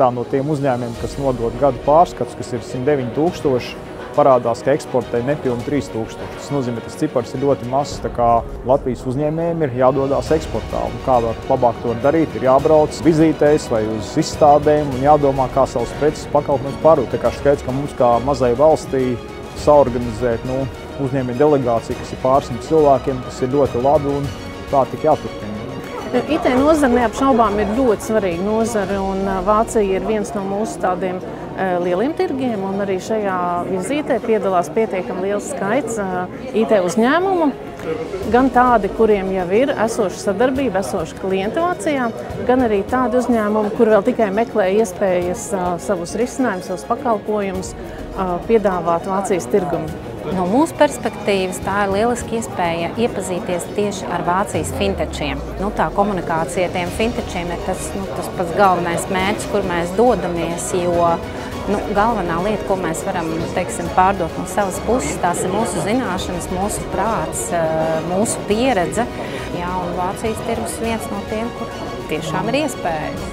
Martā no tiem uzņēmumiem, kas nodod gadu pārskats, kas ir 109 000, parādās, ka eksportē nepilni 3000. Tas nozīmē, ka tas cipars ir ļoti mazs, tā kā Latvijas uzņēmējiem ir jādodās eksportā. Un kā labāk to darīt, ir jābrauc vizītēs vai uz izstādēm un jādomā, kā savus preces pakalpojumus pārdot. Tā kā skaidrs, ka mums kā mazai valstī saorganizēt uzņēmēju delegāciju, kas ir pārsimt cilvēkiem, tas ir ļoti labi un tā tik jāturpina. IT nozara neapšaubām ir ļoti svarīga nozara, un Vācija ir viens no mūsu tādiem lieliem tirgiem, un arī šajā vizītē piedalās pietiekami liels skaits IT uzņēmumu, gan tādi, kuriem jau ir esoša sadarbība, esoša klienta Vācijā, gan arī tādi uzņēmumi, kur vēl tikai meklē iespējas savus risinājumus, savus pakalpojumus piedāvāt Vācijas tirgumu. No mūsu perspektīvas tā ir lieliski iespēja iepazīties tieši ar Vācijas fintečiem. Tā komunikācija ar tiem fintečiem ir tas pats galvenais mērķis, kur mēs dodamies, jo galvenā lieta, ko mēs varam, pārdot no savas puses, tās ir mūsu zināšanas, mūsu prāts, mūsu pieredze. Jā, un Vācijas tirgus ir viens no tiem, kur tiešām ir iespējas.